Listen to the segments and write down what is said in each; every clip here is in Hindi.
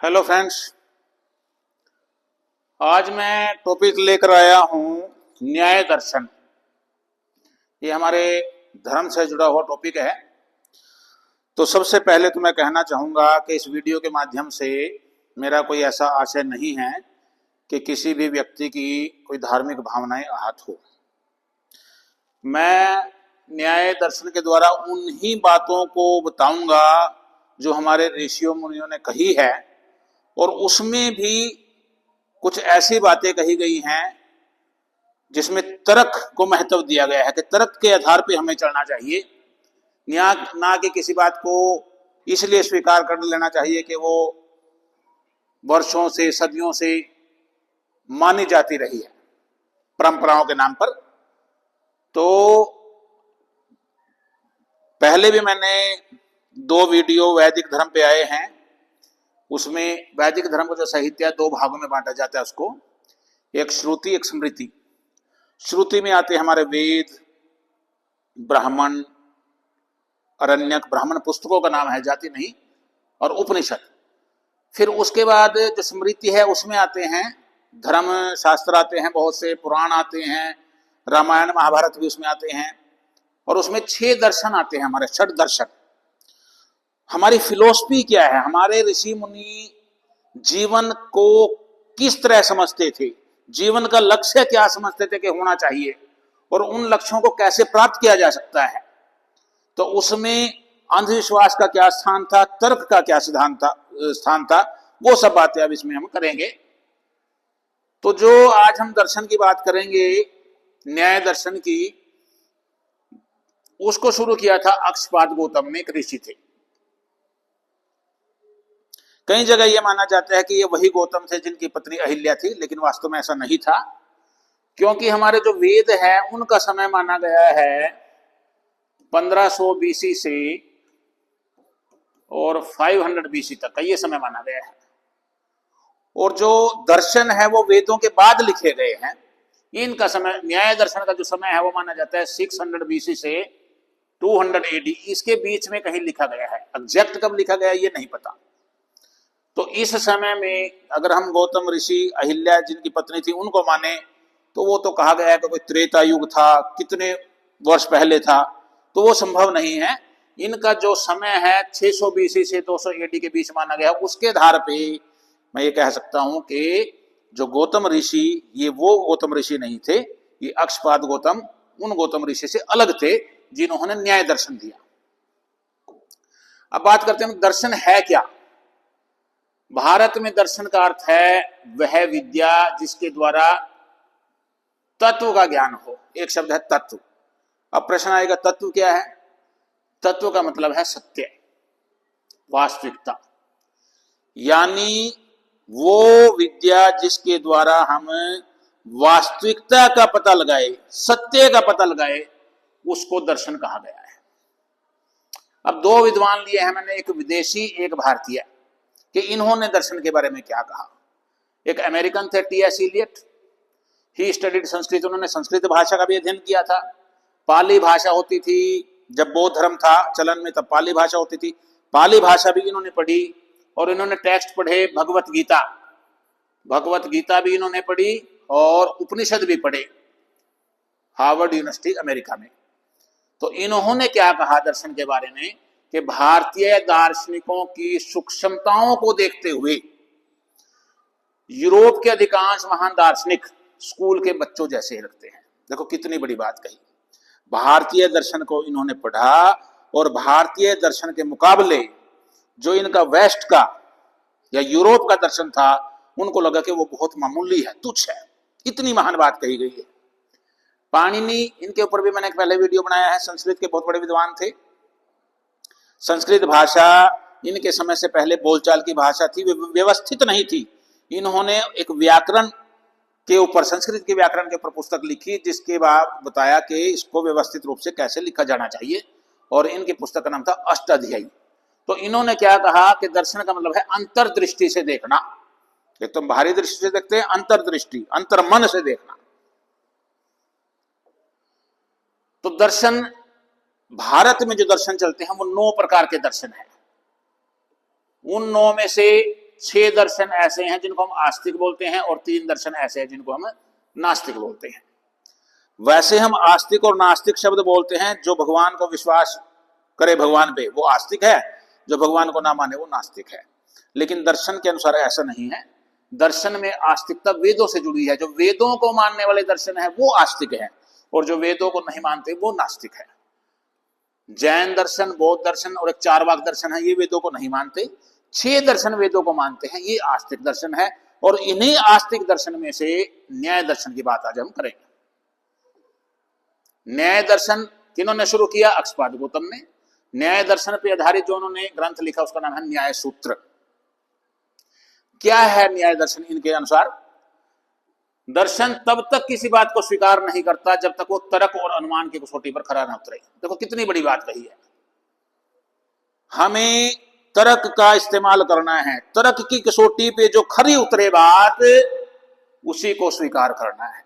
Hello friends. आज मैं टॉपिक लेकर आया हूं न्याय दर्शन। ये हमारे धर्म से जुड़ा हुआ टॉपिक है। तो सबसे पहले तो मैं कहना चाहूँगा कि इस वीडियो के माध्यम से मेरा कोई ऐसा आशय नहीं है कि किसी भी व्यक्ति की कोई धार्मिक भावनाएं आहत हो। मैं न्याय दर्शन के द्वारा उन्हीं बातों को बताऊंगा जो हमारे ऋषियों मुनियों ने कही है, और उसमें भी कुछ ऐसी बातें कही गई हैं जिसमें तर्क को महत्व दिया गया है कि तर्क के आधार पर हमें चलना चाहिए, ना कि किसी बात को इसलिए स्वीकार कर लेना चाहिए कि वो वर्षों से सदियों से मानी जाती रही है परंपराओं के नाम पर। तो पहले भी मैंने 2 वीडियो वैदिक धर्म पे आए हैं। उसमें वैदिक धर्म का जो साहित्य है 2 भागों में बांटा जाता है उसको, एक श्रुति एक स्मृति। श्रुति में आते हैं हमारे वेद, ब्राह्मण, अरण्यक, ब्राह्मण पुस्तकों का नाम है, जाति नहीं, और उपनिषद। फिर उसके बाद जो स्मृति है उसमें आते हैं धर्म शास्त्र आते हैं, बहुत से पुराण आते हैं, रामायण महाभारत भी उसमें आते हैं, और उसमें 6 दर्शन आते हैं, हमारे 6 दर्शन। हमारी फिलोसफी क्या है, हमारे ऋषि मुनि जीवन को किस तरह समझते थे, जीवन का लक्ष्य क्या समझते थे कि होना चाहिए, और उन लक्ष्यों को कैसे प्राप्त किया जा सकता है। तो उसमें अंधविश्वास का क्या स्थान था, तर्क का क्या स्थान था, वो सब बातें अब इसमें हम करेंगे। तो जो आज हम दर्शन की बात करेंगे, न्याय दर्शन की, उसको शुरू किया था अक्षपाद गौतम ने, एक ऋषि थे। कई जगह यह माना जाता है कि ये वही गौतम थे जिनकी पत्नी अहिल्या थी, लेकिन वास्तव में ऐसा नहीं था, क्योंकि हमारे जो वेद है उनका समय माना गया है 1500 बीसी से और 500 बीसी तक का, ये समय माना गया है। और जो दर्शन है वो वेदों के बाद लिखे गए हैं। इनका समय, न्याय दर्शन का जो समय है वो माना जाता है 600 बीसी से 200 एडी, इसके बीच में कहीं लिखा गया है। एग्जैक्ट कब लिखा गया ये नहीं पता। तो इस समय में अगर हम गौतम ऋषि, अहिल्या जिनकी पत्नी थी, उनको माने तो वो तो कहा गया है कि कोई त्रेता युग था, कितने वर्ष पहले था, तो वो संभव नहीं है। इनका जो समय है 600 बीसी से 200 एडी के बीच माना गया। उसके आधार पे मैं ये कह सकता हूं कि जो गौतम ऋषि, ये वो गौतम ऋषि नहीं थे, ये अक्षपाद गौतम उन गौतम ऋषि से अलग थे जिन्होंने न्याय दर्शन दिया। अब बात करते हैं दर्शन है क्या। भारत में दर्शन का अर्थ है वह विद्या जिसके द्वारा तत्व का ज्ञान हो। एक शब्द है तत्व। अब प्रश्न आएगा तत्व क्या है। तत्व का मतलब है सत्य, वास्तविकता, यानी वो विद्या जिसके द्वारा हम वास्तविकता का पता लगाए, सत्य का पता लगाए, उसको दर्शन कहा गया है। अब 2 विद्वान लिए हैं मैंने, एक विदेशी एक भारतीय, कि इन्होंने दर्शन के बारे में क्या कहा। एक अमेरिकन थे T S. Eliot, he studied Sanskrit, उन्होंने संस्कृत भाषा का भी अध्ययन किया था। पाली भाषा होती थी जब बौद्ध धर्म था चलन में, तब पाली भाषा होती थी। पाली भाषा भी इन्होंने पढ़ी, और इन्होंने टेक्स्ट पढ़े, भगवत गीता भी इन्होंने पढ़ी, और उपनिषद भी पढ़े हार्वर्ड यूनिवर्सिटी अमेरिका में। तो इन्होंने क्या कहा दर्शन के बारे में कि भारतीय दार्शनिकों की सूक्ष्मताओं को देखते हुए यूरोप के अधिकांश महान दार्शनिक स्कूल के बच्चों जैसे लगते हैं। देखो कितनी बड़ी बात कही। भारतीय दर्शन को इन्होंने पढ़ा, और भारतीय दर्शन के मुकाबले जो इनका वेस्ट का या यूरोप का दर्शन था, उनको लगा कि वो बहुत मामूली है, तुच्छ है। इतनी महान बात कही गई है। पाणिनि, इनके ऊपर भी मैंने एक पहले वीडियो बनाया है। संस्कृत के बहुत बड़े विद्वान थे। संस्कृत भाषा इनके समय से पहले बोलचाल की भाषा थी, व्यवस्थित नहीं थी। इन्होंने एक व्याकरण के ऊपर, संस्कृत के व्याकरण के ऊपर पुस्तक लिखी, जिसके बाद बताया कि इसको व्यवस्थित रूप से कैसे लिखा जाना चाहिए, और इनकी पुस्तक का नाम था अष्टाध्यायी। तो इन्होंने क्या कहा कि दर्शन का मतलब है अंतर्दृष्टि से देखना। एक तो बाहरी दृष्टि से देखते हैं, अंतर्दृष्टि, अंतर्मन से देखना। तो दर्शन, भारत में जो दर्शन चलते हैं वो 9 प्रकार के दर्शन हैं। उन 9 में से 6 दर्शन ऐसे हैं जिनको हम आस्तिक बोलते हैं और 3 दर्शन ऐसे हैं जिनको हम नास्तिक बोलते हैं। वैसे हम आस्तिक और नास्तिक शब्द बोलते हैं, जो भगवान को विश्वास करे भगवान पे वो आस्तिक है, जो भगवान को ना माने वो नास्तिक है। लेकिन दर्शन के अनुसार ऐसा नहीं है। दर्शन में आस्तिकता वेदों से जुड़ी है। जो वेदों को मानने वाले दर्शन है वो आस्तिक है, और जो वेदों को नहीं मानते वो नास्तिक है। जैन दर्शन, बौद्ध दर्शन और एक चारवाक दर्शन है, ये वेदों को नहीं मानते। 6 दर्शन वेदों को मानते हैं, ये आस्तिक दर्शन है। और इन्हीं आस्तिक दर्शन में से न्याय दर्शन की बात आज हम करेंगे। न्याय दर्शन किन्होंने शुरू किया? अक्षपाद गौतम ने। न्याय दर्शन पर आधारित जो उन्होंने ग्रंथ लिखा उसका नाम है न्याय सूत्र। क्या है न्याय दर्शन? इनके अनुसार दर्शन तब तक किसी बात को स्वीकार नहीं करता जब तक वो तर्क और अनुमान की कसौटी पर खरा न उतरे। देखो कितनी बड़ी बात कही है। हमें तर्क का इस्तेमाल करना है, तर्क की कसौटी पे जो खरी उतरे बात उसी को स्वीकार करना है।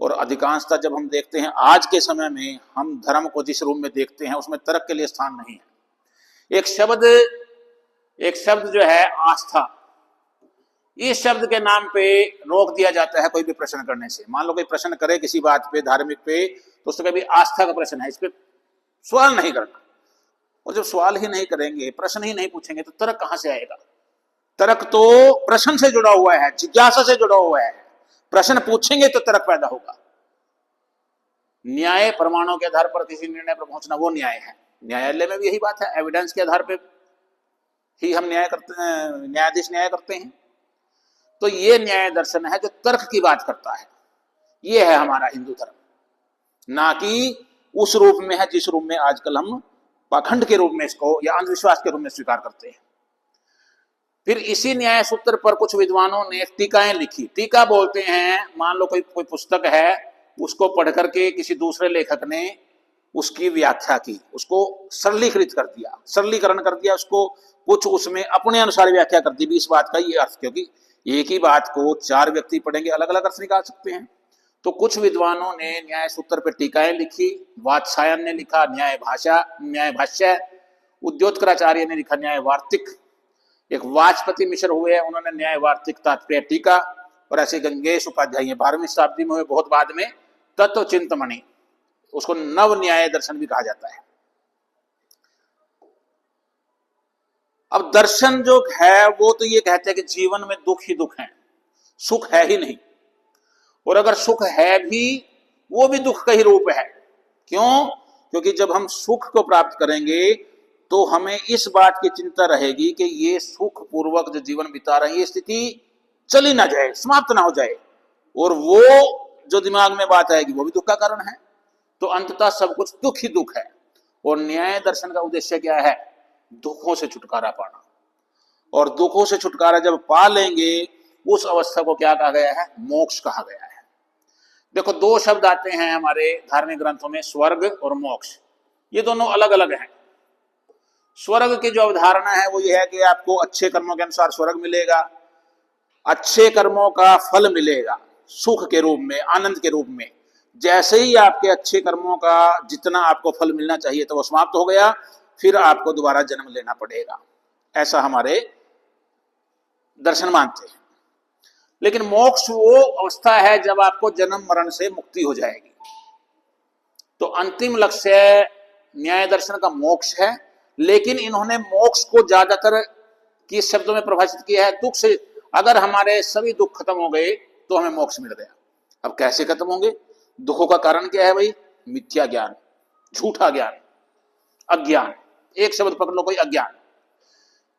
और अधिकांशतः जब हम देखते हैं आज के समय में, हम धर्म को जिस रूप में देखते हैं उसमें तर्क के लिए स्थान नहीं है। एक शब्द जो है आस्था, इस शब्द के नाम पे रोक दिया जाता है कोई भी प्रश्न करने से। मान लो कोई प्रश्न करे किसी बात पे, धार्मिक पे, तो उससे कभी आस्था का प्रश्न है, इस पे सवाल नहीं करना। और जब सवाल ही नहीं करेंगे, प्रश्न ही नहीं पूछेंगे, तो तर्क कहां से आएगा? तर्क तो प्रश्न से जुड़ा हुआ है, जिज्ञासा से जुड़ा हुआ है। प्रश्न पूछेंगे तो तर्क पैदा होगा। न्याय प्रमाणों के आधार पर किसी निर्णय पर पहुंचना, वो न्याय है। न्यायालय में भी यही बात है, एविडेंस के आधार पर ही हम न्याय करते हैं, न्यायाधीश न्याय करते हैं। तो ये न्याय दर्शन है जो तर्क की बात करता है। ये है हमारा हिंदू धर्म, ना कि उस रूप में है जिस रूप में आजकल हम पाखंड के रूप में इसको या अंधविश्वास के रूप में स्वीकार करते हैं। फिर इसी न्याय सूत्र पर कुछ विद्वानों ने टीकाएं लिखी। टीका बोलते हैं, मान लो कोई पुस्तक है, उसको पढ़ करके किसी दूसरे लेखक ने उसकी व्याख्या की, उसको सरलीकृत कर दिया, सरलीकरण कर दिया, उसको कुछ उसमें अपने अनुसार व्याख्या कर दी भी इस बात का ये अर्थ, क्योंकि एक ही बात को 4 व्यक्ति पढ़ेंगे अलग अलग अर्थ निकाल सकते हैं। तो कुछ विद्वानों ने न्याय सूत्र पर टीकाएं लिखी। वात्सायन ने लिखा न्याय भाष्य, उद्योतकराचार्य ने लिखा न्याय वार्तिक, एक वाचपति मिश्र हुए हैं, उन्होंने न्याय वार्तिक तात्पर्य टीका, और ऐसे गंगेश उपाध्याय 12वीं शताब्दी में हुए, बहुत बाद में तत्व चिंतमणि, उसको नव न्याय दर्शन भी कहा जाता है। अब दर्शन जो है वो तो ये कहते हैं कि जीवन में दुख ही दुख है, सुख है ही नहीं। और अगर सुख है भी, वो भी दुख का ही रूप है। क्यों? क्योंकि जब हम सुख को प्राप्त करेंगे तो हमें इस बात की चिंता रहेगी कि ये सुख पूर्वक जो जीवन बिता रहे हैं, ये स्थिति चली ना जाए, समाप्त ना हो जाए, और वो जो दिमाग में बात आएगी वो भी दुख का कारण है। तो अंततः सब कुछ दुख ही दुख है। और न्याय दर्शन का उद्देश्य क्या है? दुखों से छुटकारा पाना। और दुखों से छुटकारा जब पा लेंगे, उस अवस्था को क्या कहा गया है? मोक्ष कहा गया है। देखो 2 शब्द आते हैं हमारे धार्मिक ग्रंथों में, स्वर्ग और मोक्ष। ये दोनों अलग अलग हैं। स्वर्ग की जो अवधारणा है वो ये है कि आपको अच्छे कर्मों के अनुसार स्वर्ग मिलेगा, अच्छे कर्मों का फल मिलेगा सुख के रूप में, आनंद के रूप में। जैसे ही आपके अच्छे कर्मों का जितना आपको फल मिलना चाहिए तो वो समाप्त हो गया, फिर आपको दोबारा जन्म लेना पड़ेगा। ऐसा हमारे दर्शन मानते हैं। लेकिन मोक्ष वो अवस्था है जब आपको जन्म मरण से मुक्ति हो जाएगी। तो अंतिम लक्ष्य न्याय दर्शन का मोक्ष है। लेकिन इन्होंने मोक्ष को ज्यादातर किस शब्दों में परिभाषित किया है? दुख से। अगर हमारे सभी दुख खत्म हो गए तो हमें मोक्ष मिल गया। अब कैसे खत्म होंगे? दुखों का कारण क्या है भाई? मिथ्या ज्ञान, झूठा ज्ञान, अज्ञान। एक शब्द पकड़ लो, कोई अज्ञान,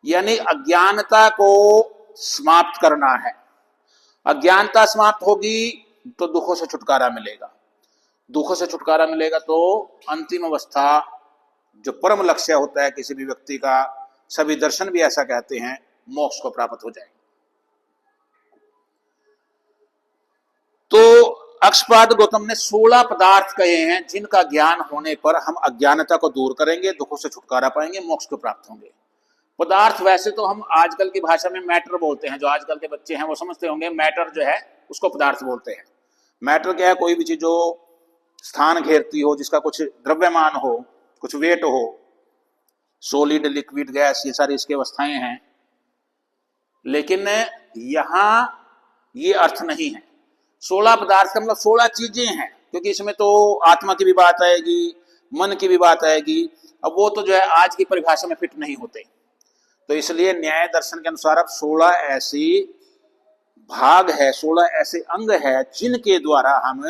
यानी अज्ञानता को समाप्त करना है। अज्ञानता समाप्त होगी तो दुखों से छुटकारा मिलेगा। दुखों से छुटकारा मिलेगा तो अंतिम अवस्था, जो परम लक्ष्य होता है किसी भी व्यक्ति का, सभी दर्शन भी ऐसा कहते हैं, मोक्ष को प्राप्त हो जाएगा। तो अक्षपाद गौतम ने 16 पदार्थ कहे हैं जिनका ज्ञान होने पर हम अज्ञानता को दूर करेंगे, दुखों से छुटकारा पाएंगे, मोक्ष को प्राप्त होंगे। पदार्थ वैसे तो हम आजकल की भाषा में मैटर बोलते हैं, जो आजकल के बच्चे हैं वो समझते होंगे मैटर जो है उसको पदार्थ बोलते हैं। मैटर क्या है? कोई भी चीज जो स्थान घेरती हो, जिसका कुछ द्रव्यमान हो, कुछ वेट हो, सॉलिड, लिक्विड, गैस, ये सारी इसकी अवस्थाएं हैं। लेकिन यहां ये अर्थ नहीं है। 16 पदार्थ का मतलब 16 चीजें हैं, क्योंकि इसमें तो आत्मा की भी बात आएगी, मन की भी बात आएगी। अब वो तो जो है आज की परिभाषा में फिट नहीं होते, तो इसलिए न्याय दर्शन के अनुसार अब 16 ऐसी भाग है, 16 ऐसे अंग है जिनके द्वारा हम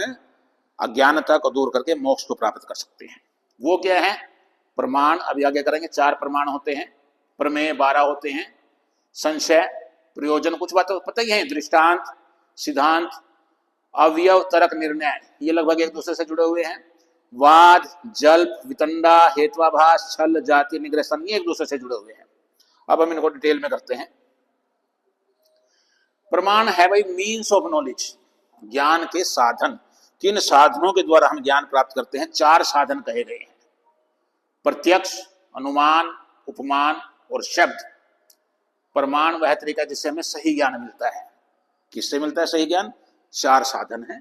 अज्ञानता को दूर करके मोक्ष को प्राप्त कर सकते हैं। वो क्या है? प्रमाण, अभी आगे करेंगे। 4 प्रमाण होते हैं, प्रमेय 12 होते हैं, संशय, प्रयोजन, कुछ बातें पता ही है, दृष्टांत, सिद्धांत, अवयव, तर्क, निर्णय, ये लगभग एक दूसरे से जुड़े हुए हैं। वाद, जल्प, वितंडा, हेत्वाभास, छल, जाति, निग्रह, ये एक दूसरे से जुड़े हुए हैं। अब हम इनको डिटेल में करते हैं। प्रमाण है भाई मीन्स ऑफ नॉलेज, ज्ञान के साधन। किन साधनों के द्वारा हम ज्ञान प्राप्त करते हैं? 4 साधन कहे गए हैं, प्रत्यक्ष, अनुमान, उपमान और शब्द। प्रमाण वह तरीका जिससे हमें सही ज्ञान मिलता है। किससे मिलता है सही ज्ञान? 4 साधन है।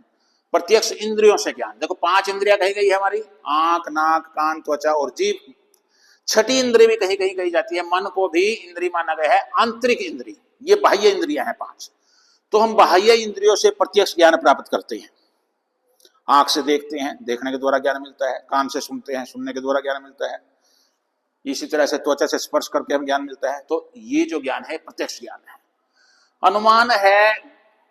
प्रत्यक्ष इंद्रियों से ज्ञान, देखो 5 इंद्रियां कही गई है हमारी, आंख, नाक, कान, त्वचा और जीभ। छठी इंद्रिय भी कही जाती है, मन को भी इंद्रिय माना गया है, आंतरिक इंद्रिय, ये बाह्य इंद्रियां हैं 5। तो हम बाह्य इंद्रियों से प्रत्यक्ष ज्ञान प्राप्त करते हैं। आंख से देखते हैं, देखने के द्वारा ज्ञान मिलता है, कान से सुनते हैं, सुनने के द्वारा ज्ञान मिलता है, इसी तरह से त्वचा से स्पर्श करके हम ज्ञान मिलता है। तो ये जो ज्ञान है प्रत्यक्ष ज्ञान है। अनुमान है,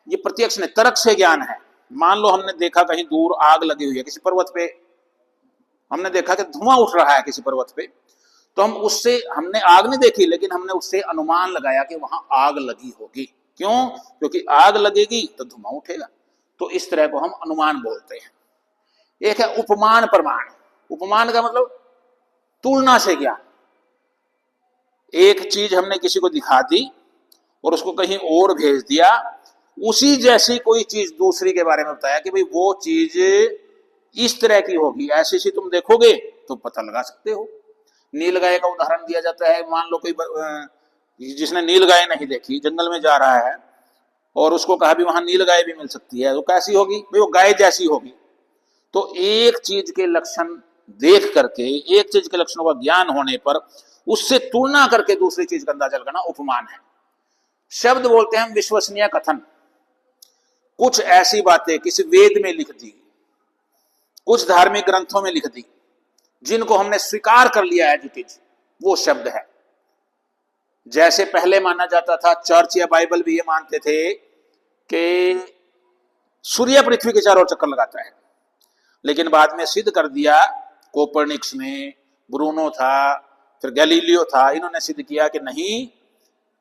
ये प्रत्यक्ष नहीं, तर्क से ज्ञान है। मान लो हमने देखा कहीं दूर आग लगी हुई है किसी पर्वत पे, हमने देखा कि धुआं उठ रहा है किसी पर्वत पे, तो हम उससे, हमने आग नहीं देखी लेकिन हमने उससे अनुमान लगाया कि वहां आग लगी होगी। क्यों? क्योंकि आग लगेगी तो धुआं उठेगा। तो इस तरह को हम अनुमान बोलते हैं। एक है उपमान प्रमाण। उपमान का मतलब तुलना से ज्ञान। एक चीज हमने किसी को दिखा दी और उसको कहीं और भेज दिया, उसी जैसी कोई चीज दूसरी के बारे में बताया कि भाई वो चीज इस तरह की होगी, ऐसी सी तुम देखोगे तो पता लगा सकते हो। नीलगाय का उदाहरण दिया जाता है। मान लो कोई जिसने नीलगाय नहीं देखी, जंगल में जा रहा है और उसको कहा भी वहां नीलगाय भी मिल सकती है, तो कैसी होगी? भाई वो गाय जैसी होगी। तो एक चीज के लक्षण देख करके, एक चीज के लक्षणों का ज्ञान होने पर उससे तुलना करके दूसरी चीज का अंदाजा लगाना उपमान है। शब्द बोलते हैं हम विश्वसनीय कथन। कुछ ऐसी बातें किसी वेद में लिख दी, कुछ धार्मिक ग्रंथों में लिख दी, जिनको हमने स्वीकार कर लिया है जो चीज, वो शब्द है। जैसे पहले माना जाता था, चर्च या बाइबल भी ये मानते थे कि सूर्य पृथ्वी के चारों ओर चक्कर लगाता है, लेकिन बाद में सिद्ध कर दिया कोपरनिकस ने, ब्रूनो था, फिर गैलीलियो था, इन्होंने सिद्ध किया कि नहीं,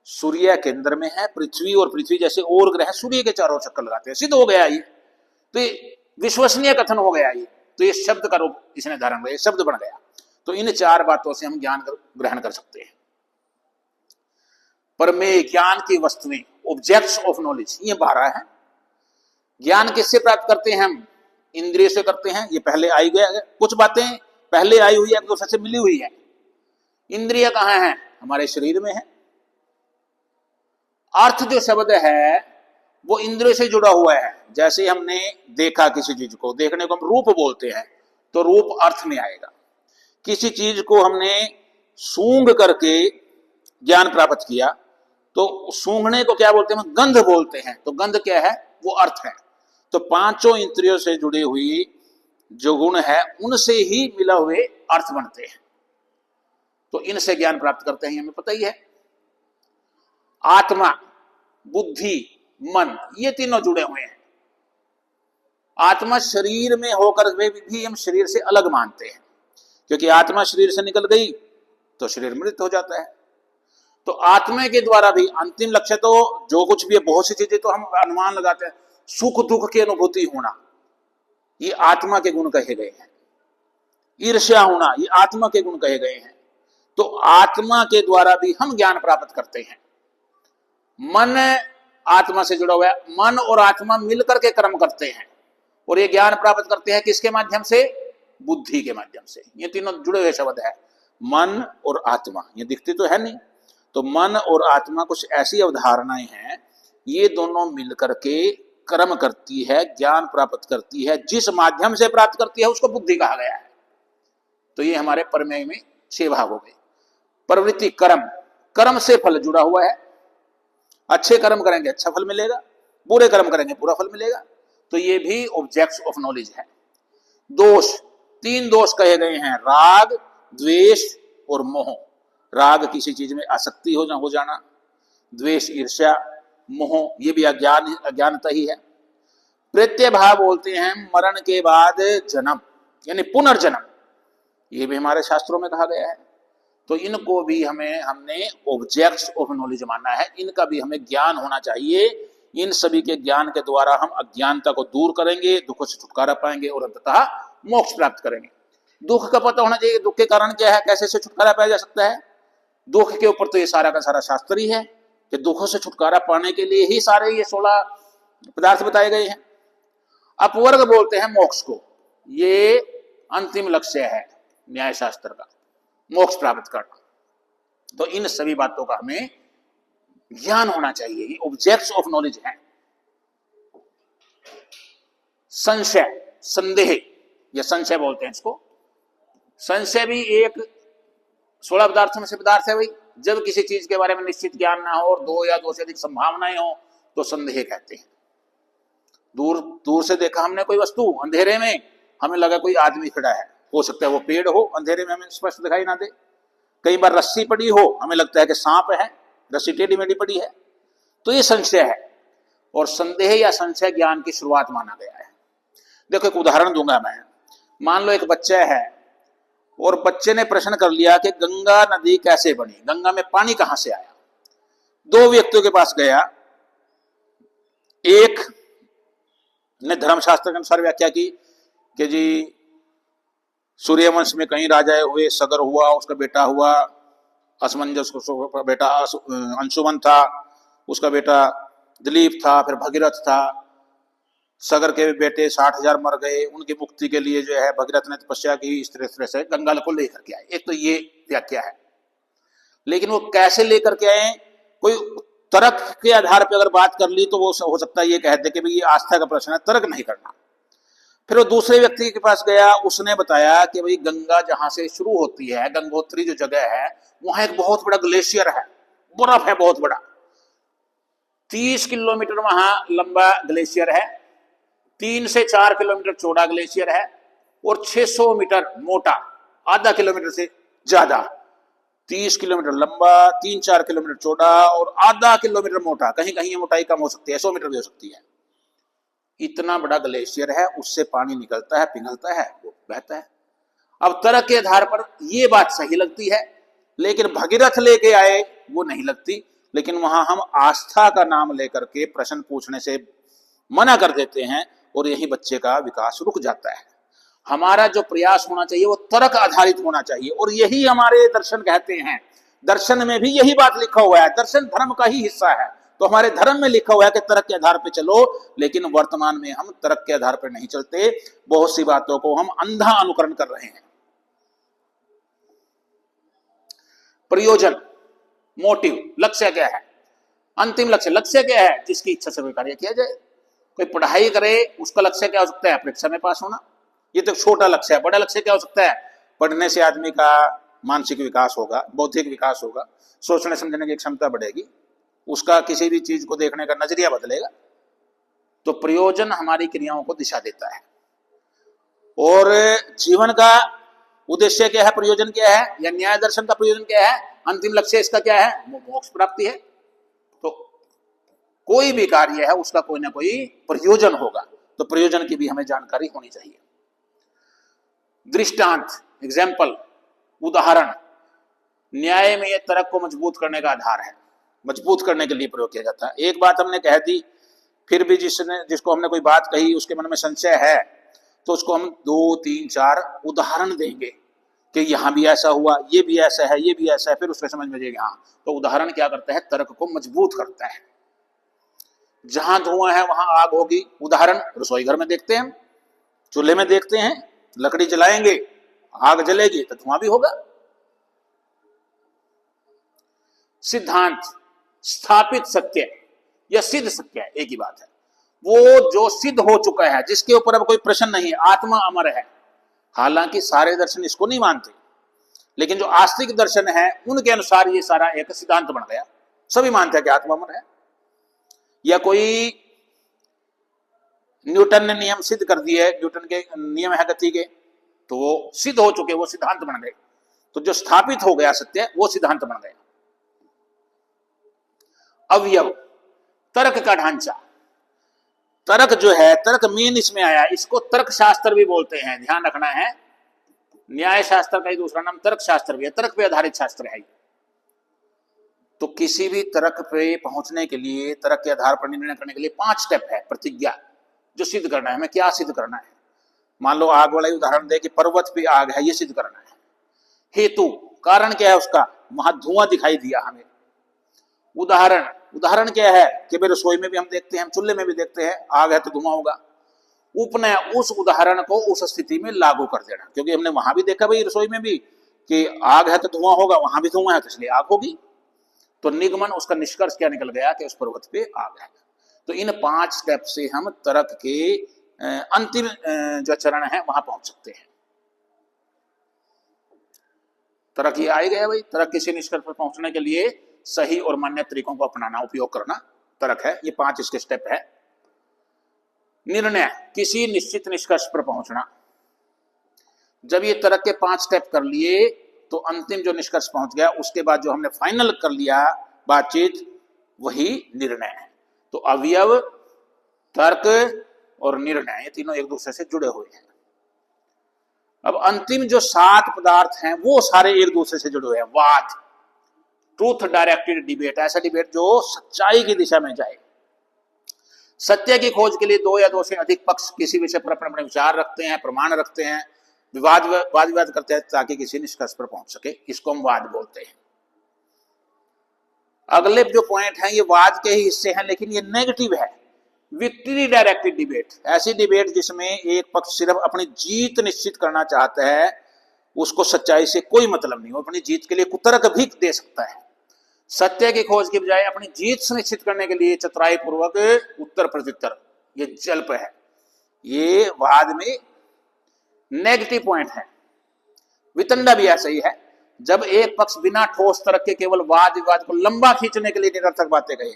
सूर्य केंद्र में है पृथ्वी, और पृथ्वी जैसे और ग्रह सूर्य के चारों ओर चक्कर लगाते हैं। सिद्ध हो गया ये, तो ये विश्वसनीय कथन हो गया ये। तो ये शब्द का रूप इसने धारण किया, शब्द बन गया। तो इन 4 बातों से हम ज्ञान ग्रहण कर सकते हैं। प्रमेय, ज्ञान की वस्तुएं, ऑब्जेक्ट्स ऑफ नॉलेज, ये 12 है। ज्ञान किससे प्राप्त करते हैं हम? इंद्रिय से करते हैं। ये पहले आई गया, कुछ बातें पहले आई हुई है, एक दूसरे से मिली हुई है। इंद्रिय कहाँ है? हमारे शरीर में है। अर्थ जो शब्द है वो इंद्रिय से जुड़ा हुआ है। जैसे हमने देखा किसी चीज को, देखने को हम रूप बोलते हैं, तो रूप अर्थ में आएगा। किसी चीज को हमने सूंघ करके ज्ञान प्राप्त किया, तो सूंघने को क्या बोलते हैं? गंध बोलते हैं। तो गंध क्या है? वो अर्थ है। तो 5 इंद्रियों से जुड़ी हुई जो गुण है, उनसे ही मिला हुए अर्थ बनते हैं। तो इनसे ज्ञान प्राप्त करते हैं, हमें पता ही है। आत्मा, बुद्धि, मन, ये तीनों जुड़े हुए हैं। आत्मा शरीर में होकर भी हम शरीर से अलग मानते हैं, क्योंकि आत्मा शरीर से निकल गई तो शरीर मृत हो जाता है। तो आत्मा के द्वारा भी अंतिम लक्ष्य तो जो कुछ भी है, बहुत सी चीजें तो हम अनुमान लगाते हैं। सुख दुख की अनुभूति होना, ये आत्मा के गुण कहे गए हैं। ईर्ष्या होना, ये आत्मा के गुण कहे गए हैं। तो आत्मा के द्वारा भी हम ज्ञान प्राप्त करते हैं। मन आत्मा से जुड़ा हुआ है। मन और आत्मा मिलकर के कर्म करते हैं, और ये ज्ञान प्राप्त करते हैं किसके माध्यम से? बुद्धि के माध्यम से। ये तीनों जुड़े हुए शब्द है, मन और आत्मा। ये दिखती तो है नहीं। तो मन और आत्मा कुछ ऐसी अवधारणाएं हैं, ये दोनों मिलकर के कर्म करती है, ज्ञान प्राप्त करती है। जिस माध्यम से प्राप्त करती है उसको बुद्धि कहा गया है। तो ये हमारे प्रमेय में 6 भाग हो गए। प्रवृत्ति, कर्म, कर्म से फल जुड़ा हुआ है। अच्छे कर्म करेंगे अच्छा फल मिलेगा, बुरे कर्म करेंगे बुरा फल मिलेगा। तो ये भी ऑब्जेक्ट्स ऑफ नॉलेज है। दोष, 3 दोष कहे गए हैं, राग, द्वेष और मोह। राग किसी चीज में आसक्ति हो जाना, द्वेष ईर्ष्या, मोह ये भी अज्ञानता ही है। प्रत्यय भाव बोलते हैं मरण के बाद जन्म यानी पुनर्जन्म, ये भी हमारे शास्त्रों में कहा गया है। तो इनको भी हमने ऑब्जेक्ट्स ऑफ नॉलेज माना है, इनका भी हमें ज्ञान होना चाहिए। इन सभी के ज्ञान के द्वारा हम अज्ञानता को दूर करेंगे, दुखों से छुटकारा पाएंगे और अंततः मोक्ष प्राप्त करेंगे। दुख का पता होना चाहिए, दुख के कारण क्या है, कैसे से छुटकारा पाया जा सकता है। दुख के ऊपर तो ये सारा का सारा शास्त्र ही है कि दुखों से छुटकारा पाने के लिए ही सारे ये 16 पदार्थ बताए गए हैं। अपवर्ग बोलते हैं मोक्ष को, ये अंतिम लक्ष्य है न्याय शास्त्र का, मोक्ष प्राप्त करना। तो इन सभी बातों का हमें ज्ञान होना चाहिए, ये ऑब्जेक्ट्स ऑफ नॉलेज है। संशय, संदेह या संशय बोलते हैं इसको। संशय भी एक 16 पदार्थों में से पदार्थ है भाई। जब किसी चीज के बारे में निश्चित ज्ञान ना हो और 2 या 2 से अधिक संभावनाएं हो तो संदेह कहते हैं। दूर से देखा हमने कोई वस्तु, अंधेरे में हमें लगा कोई आदमी खड़ा है, हो सकता है वो पेड़ हो, अंधेरे में हमें स्पष्ट दिखाई ना दे। कई बार रस्सी पड़ी हो, हमें लगता है कि सांप है, रस्सी टेढ़ी मेढ़ी पड़ी है, तो ये संशय है। और संदेह या संशय ज्ञान की शुरुआत माना गया है। देखो एक उदाहरण दूंगा मैं। मान लो एक बच्चा है और बच्चे ने प्रश्न कर लिया कि गंगा नदी कैसे बनी, गंगा में पानी कहां से आया। 2 व्यक्तियों के पास गया, एक ने धर्मशास्त्र के अनुसार व्याख्या की कि जी सूर्यवंश में कहीं राजा हुए, सगर हुआ, उसका बेटा हुआ असमंजस, उसका बेटा अंशुमन था, उसका बेटा दिलीप था, फिर भगीरथ था। सगर के बेटे 60,000 मर गए, उनकी मुक्ति के लिए जो है भगीरथ ने तपस्या की, इस तरह से गंगा को लेकर के आए। एक तो ये व्याख्या है, लेकिन वो कैसे लेकर के आए, कोई तर्क के आधार पर अगर बात कर ली तो वो हो सकता है ये कहते कि भाई ये आस्था का प्रश्न है, तर्क नहीं करना। फिर वो दूसरे व्यक्ति के पास गया, उसने बताया कि भाई गंगा जहां से शुरू होती है, गंगोत्री जो जगह है, वहां एक बहुत बड़ा ग्लेशियर है, बर्फ है बहुत बड़ा, 30 किलोमीटर वहां लंबा ग्लेशियर है, 3 से 4 किलोमीटर चौड़ा ग्लेशियर है और 600 मीटर मोटा, आधा किलोमीटर से ज्यादा। 30 किलोमीटर लंबा, 3-4 किलोमीटर चौड़ा और आधा किलोमीटर मोटा, कहीं कहीं ये मोटाई कम हो सकती है, 100 मीटर भी हो सकती है। इतना बड़ा ग्लेशियर है, उससे पानी निकलता है, पिघलता है, वो बहता है। अब तर्क के आधार पर ये बात सही लगती है, लेकिन भगीरथ लेके आए वो नहीं लगती। लेकिन वहां हम आस्था का नाम लेकर के प्रश्न पूछने से मना कर देते हैं और यही बच्चे का विकास रुक जाता है। हमारा जो प्रयास होना चाहिए वो तर्क आधारित होना चाहिए, और यही हमारे दर्शन कहते हैं। दर्शन में भी यही बात लिखा हुआ है, दर्शन धर्म का ही हिस्सा है। तो हमारे धर्म में लिखा हुआ है कि तर्क के आधार पर चलो, लेकिन वर्तमान में हम तर्क के आधार पर नहीं चलते, बहुत सी बातों को हम अंधा अनुकरण कर रहे हैं। प्रयोजन, मोटिव, लक्ष्य क्या है, अंतिम लक्ष्य क्या है, जिसकी इच्छा से कोई कार्य किया जाए। कोई पढ़ाई करे, उसका लक्ष्य क्या हो सकता है, परीक्षा में पास होना, ये तो छोटा लक्ष्य है। बड़ा लक्ष्य क्या हो सकता है, पढ़ने से आदमी का मानसिक विकास होगा, बौद्धिक विकास होगा, सोचने समझने की क्षमता बढ़ेगी, उसका किसी भी चीज को देखने का नजरिया बदलेगा। तो प्रयोजन हमारी क्रियाओं को दिशा देता है। और जीवन का उद्देश्य क्या है, प्रयोजन क्या है, या न्याय दर्शन का प्रयोजन क्या है, अंतिम लक्ष्य इसका क्या है, मोक्ष प्राप्ति है। तो कोई भी कार्य है उसका कोई ना कोई प्रयोजन होगा, तो प्रयोजन की भी हमें जानकारी होनी चाहिए। दृष्टांत, एग्जाम्पल, उदाहरण, न्याय में यह तर्क को मजबूत करने का आधार है, मजबूत करने के लिए प्रयोग किया जाता है। एक बात हमने कह दी, फिर भी जिसको हमने कोई बात कही उसके मन में संशय है, तो उसको हम 2, 3, 4 उदाहरण देंगे कि यहां भी ऐसा हुआ, ये भी ऐसा है, ये भी ऐसा है, फिर उसके समझ में जाएगा। हाँ, तो उदाहरण क्या करता है, तर्क को मजबूत करता है। जहां धुआं है वहां आग होगी, उदाहरण रसोई घर में देखते हैं, चूल्हे में देखते हैं, लकड़ी जलाएंगे, आग जलेगी तो धुआं भी होगा। सिद्धांत, स्थापित सत्य या सिद्ध सत्य है, एक ही बात है। वो जो सिद्ध हो चुका है, जिसके ऊपर अब कोई प्रश्न नहीं है, आत्मा अमर है। हालांकि सारे दर्शन इसको नहीं मानते, लेकिन जो आस्तिक दर्शन है उनके अनुसार ये सारा एक सिद्धांत बन गया। सभी मानते हैं कि आत्मा अमर है। या कोई न्यूटन ने नियम सिद्ध कर दिए, न्यूटन के नियम है गति के, तो वो सिद्ध हो चुके, वो सिद्धांत बन गए। तो जो स्थापित हो गया सत्य वो सिद्धांत बन गया। अवयव, तर्क का ढांचा, तर्क जो है, तर्क मेन इसमें आया, इसको तर्क शास्त्र भी बोलते हैं, ध्यान रखना है। न्याय शास्त्र का ही दूसरा नाम तर्क शास्त्र भी है, तर्क पे आधारित शास्त्र है। तो किसी भी तर्क पे पहुंचने के लिए, तर्क के आधार पर निर्णय करने के लिए 5 स्टेप है। प्रतिज्ञा, जो सिद्ध करना है, हमें क्या सिद्ध करना है। मान लो आग वाला उदाहरण दे कि पर्वत पे आग है, ये सिद्ध करना है। हेतु, कारण क्या है उसका, वहां धुआं दिखाई दिया हमें। उदाहरण, उदाहरण क्या है कि भाई रसोई में भी हम देखते हैं, हम चूल्हे में भी देखते हैं, आग है तो धुआं होगा। उपनय, उस उदाहरण को उस स्थिति में लागू कर देना, क्योंकि हमने वहां भी देखा भाई रसोई में भी कि आग है तो धुआं होगा, वहां भी धुआं है तो इसलिए आग होगी। तो निगमन, उसका निष्कर्ष क्या निकल गया कि उस पर्वत पे आग है। तो इन 5 स्टेप से हम तर्क के अंतिम जो चरण है वहां पहुंच सकते हैं। तर्क ये आ गया भाई, तर्क किसी निष्कर्ष पर पहुंचने के लिए सही और मान्य तरीकों को अपनाना, उपयोग करना तर्क है। ये 5 इसके स्टेप है। निर्णय, किसी निश्चित निष्कर्ष पर पहुंचना। जब ये तर्क के 5 स्टेप कर लिए तो अंतिम जो निष्कर्ष पहुंच गया, उसके बाद जो हमने फाइनल कर लिया बातचीत, वही निर्णय है। तो अवयव, तर्क और निर्णय, ये तीनों एक दूसरे से जुड़े हुए हैं। अब अंतिम जो 7 पदार्थ हैं वो सारे एक दूसरे से जुड़े हुए हैं। वाद, ट्रूथ डायरेक्टेड डिबेट, ऐसा डिबेट जो सच्चाई की दिशा में जाए। सत्य की खोज के लिए 2 या 2 से अधिक पक्ष किसी विषय पर अपने विचार रखते हैं, प्रमाण रखते हैं, वाद विवाद करते हैं ताकि किसी निष्कर्ष पर पहुंच सके, इसको हम वाद बोलते हैं। अगले जो पॉइंट है ये वाद के ही हिस्से हैं, लेकिन ये नेगेटिव है। विक्ट्री डायरेक्टेड डिबेट, ऐसी डिबेट जिसमें एक पक्ष सिर्फ अपनी जीत निश्चित करना चाहता है, उसको सच्चाई से कोई मतलब नहीं, वो अपनी जीत के लिए कुतर्क भी दे सकता है। सत्य की खोज की बजाय अपनी जीत सुनिश्चित करने के लिए चतुराई पूर्वक उत्तर प्रत्युत्तर, ये जल्प है। ये वाद में नेगेटिव पॉइंट है। वितंडा भी ऐसा ही है, जब एक पक्ष बिना ठोस तर्क के केवल वाद विवाद को लंबा खींचने के लिए निरर्थक बातें कहे।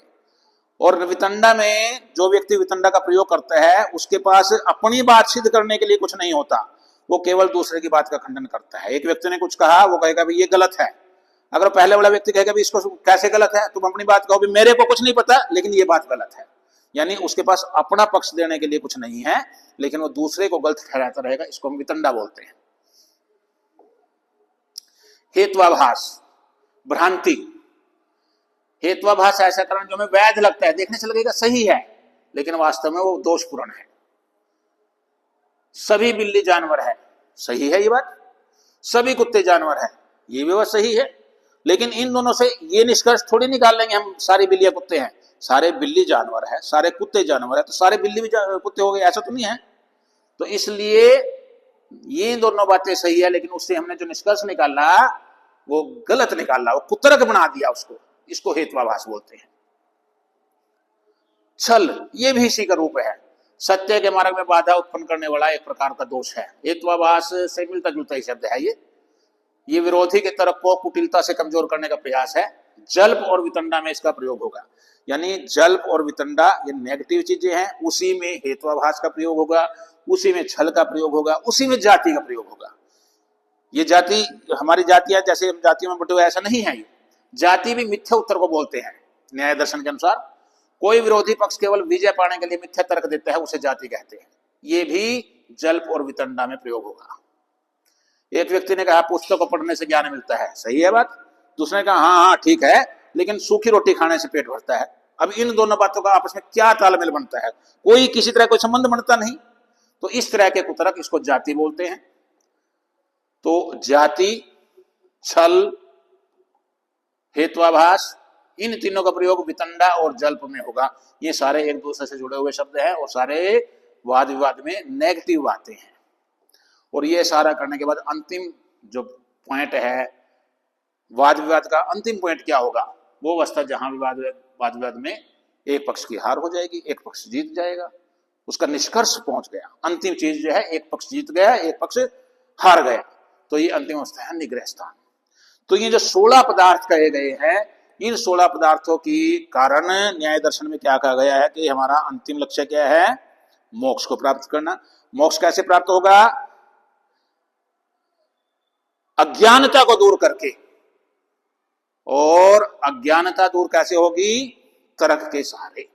और वितंडा में जो व्यक्ति वितंडा का प्रयोग करता है, उसके पास अपनी बात सिद्ध करने के लिए कुछ नहीं होता, वो केवल दूसरे की बात का खंडन करता है। एक व्यक्ति ने कुछ कहा, वो कहेगा भाई ये गलत है। अगर पहले वाला व्यक्ति कहेगा भाई इसको कैसे गलत है, तुम अपनी बात कहो, भी मेरे को कुछ नहीं पता लेकिन ये बात गलत है। यानी उसके पास अपना पक्ष देने के लिए कुछ नहीं है, लेकिन वो दूसरे को गलत ठहराता रहेगा, इसको हम वितंडा बोलते हैं। हेत्वाभास, भ्रांति। हेत्वाभास ऐसा कारण जो हमें वैध लगता है, देखने से लगेगा सही है, लेकिन वास्तव में वो दोषपूर्ण है। सभी बिल्ली जानवर है, सही है ये बात। सभी कुत्ते जानवर है, ये भी बात सही है। लेकिन इन दोनों से ये निष्कर्ष थोड़ी निकाल लेंगे हम सारी बिल्लियां कुत्ते हैं। सारे बिल्ली जानवर है, सारे कुत्ते जानवर है, तो सारे बिल्ली भी कुत्ते हो गए, ऐसा तो नहीं है। तो इसलिए ये दोनों बातें सही है, लेकिन उससे हमने जो निष्कर्ष निकाला वो गलत निकाला, वो कुतर्क बना दिया उसको, इसको हेत्वाभास बोलते हैं। छल, ये भी इसी का रूप है। सत्य के मार्ग में बाधा उत्पन्न करने वाला एक प्रकार का दोष है। हेत्वाभास से मिलता जुलता ही शब्द है ये विरोधी के तरफ को कुटिलता से कमजोर करने का प्रयास है। जल्प और वितंडा में इसका प्रयोग होगा। यानी जल्प और वितंडा ये नेगेटिव चीजें हैं, उसी में हेत्वाभास का प्रयोग होगा, उसी में छल का प्रयोग होगा, उसी में जाति का प्रयोग होगा। ये जाति, हमारी जातियां जैसे हम जातियों में बटे हुए, ऐसा नहीं है। ये जाति भी मिथ्या उत्तर को बोलते हैं न्याय दर्शन के अनुसार। कोई विरोधी पक्ष केवल विजय पाने के लिए मिथ्या तर्क देता है, उसे जाति कहते हैं। ये भी जल्प और वितंडा में प्रयोग होगा। एक व्यक्ति ने कहा पुस्तक को पढ़ने से ज्ञान मिलता है, सही है बात। दूसरे ने कहा हाँ ठीक है, लेकिन सूखी रोटी खाने से पेट भरता है। अब इन दोनों बातों का आपस में क्या तालमेल बनता है, कोई किसी तरह कोई संबंध बनता नहीं। तो इस तरह के कुतर्क, इसको जाति बोलते हैं। तो जाति, छल, हेत्वाभास, इन तीनों का प्रयोग वितंडा और जल्प में होगा। ये सारे एक दूसरे से जुड़े हुए शब्द हैं और सारे वाद विवाद में नेगेटिव बातें हैं। और ये सारा करने के बाद अंतिम जो पॉइंट है वाद विवाद का, अंतिम पॉइंट क्या होगा, वो अवस्था जहां वाद विवाद में एक पक्ष की हार हो जाएगी, एक पक्ष जीत जाएगा, उसका निष्कर्ष पहुंच गया। अंतिम चीज जो है, एक पक्ष जीत गया, एक पक्ष हार गया, तो ये अंतिम अवस्था है निग्रह स्थान। तो ये जो 16 पदार्थ कहे गए हैं, इन 16 पदार्थों की कारण न्याय दर्शन में क्या कहा गया है कि हमारा अंतिम लक्ष्य क्या है? मोक्ष को प्राप्त करना। मोक्ष कैसे प्राप्त होगा? अज्ञानता को दूर करके। और अज्ञानता दूर कैसे होगी? तर्क के सहारे।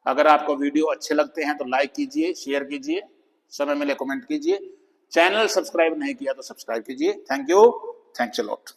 अगर आपको वीडियो अच्छे लगते हैं तो लाइक कीजिए, शेयर कीजिए, समय मिले कमेंट कीजिए। चैनल सब्सक्राइब नहीं किया तो सब्सक्राइब कीजिए। Thank you, thanks a lot.